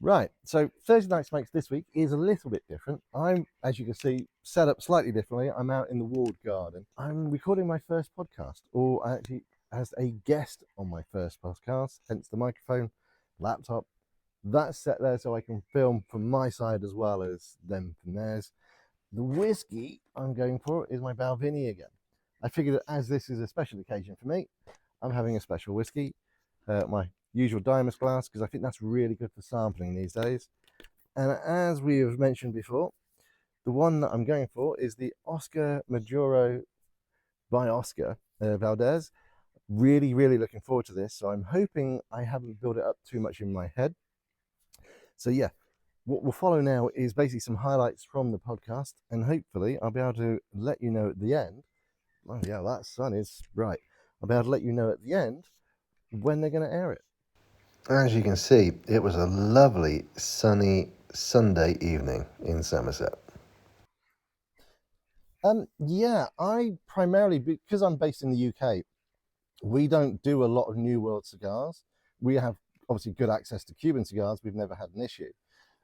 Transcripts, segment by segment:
Right, so Thursday Night Smokes this week is a little bit different. I'm, as you can see, set up slightly differently. I'm out in the walled garden. I'm recording my first podcast, or actually as a guest on my first podcast, hence the microphone, laptop. That's set there so I can film from my side as well as them from theirs. The whiskey I'm going for is my Balvenie again. I figured that as this is a special occasion for me, I'm having a special whiskey, my usual Diamonds glass, because I think that's really good for sampling these days. And as we have mentioned before, the one that I'm going for is the Oscar Maduro by Oscar Valdez. Really, really looking forward to this. So I'm hoping I haven't built it up too much in my head. So yeah, what will follow now is basically some highlights from the podcast, and hopefully I'll be able to let you know at the end. Oh yeah, that sun is bright. I'll be able to let you know at the end when they're going to air it. As you can see, it was a lovely sunny Sunday evening in Somerset. Yeah, I primarily, because I'm based in the UK, we don't do a lot of New World cigars. We have obviously good access to Cuban cigars. We've never had an issue.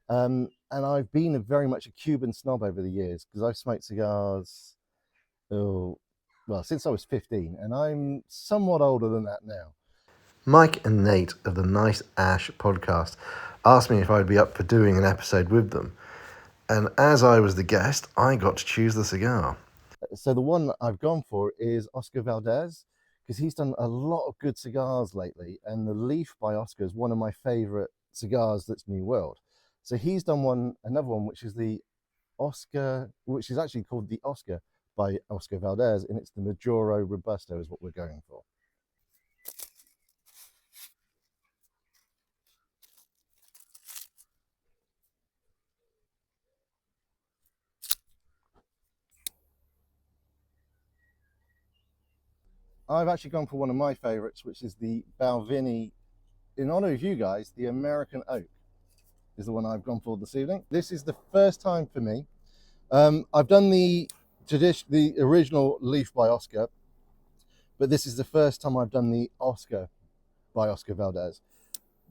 And I've been very much a Cuban snob over the years because I've smoked cigars, since I was 15, and I'm somewhat older than that now. Mike and Nate of the Nice Ash podcast asked me if I'd be up for doing an episode with them. And as I was the guest, I got to choose the cigar. So the one that I've gone for is Oscar Valdez, because he's done a lot of good cigars lately, and the Leaf by Oscar is one of my favorite cigars that's New World. So he's done another one, which is the Oscar, which is actually called the Oscar by Oscar Valdez, and it's the Maduro Robusto is what we're going for. I've actually gone for one of my favorites, which is the Balvenie, in honor of you guys, the American Oak is the one I've gone for this evening. This is the first time for me. I've done the original Leaf by Oscar, but this is the first time I've done the Oscar by Oscar Valdez,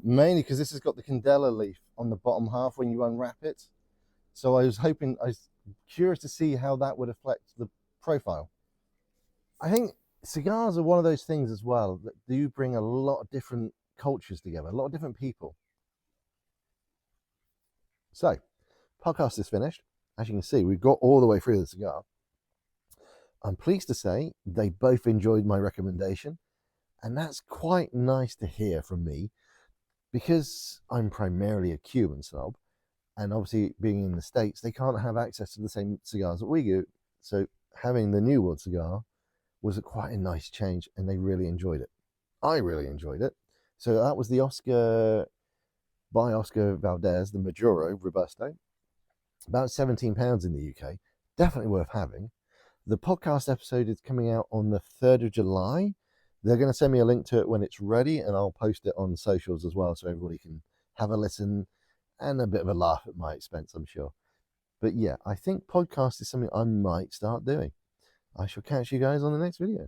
mainly because this has got the Candela leaf on the bottom half when you unwrap it. So I was curious to see how that would affect the profile. I think cigars are one of those things as well that do bring a lot of different cultures together, a lot of different people. So, podcast is finished. As you can see, we've got all the way through the cigar. I'm pleased to say they both enjoyed my recommendation, and that's quite nice to hear from me because I'm primarily a Cuban snob, and obviously being in the States, they can't have access to the same cigars that we do. So having the New World cigar was quite a nice change, and they really enjoyed it. I really enjoyed it. So that was the Oscar by Oscar Valdez, the Maduro Robusto. About £17 in the UK. Definitely worth having. The podcast episode is coming out on the 3rd of July. They're going to send me a link to it when it's ready, and I'll post it on socials as well so everybody can have a listen and a bit of a laugh at my expense, I'm sure. But yeah, I think podcast is something I might start doing. I shall catch you guys on the next video.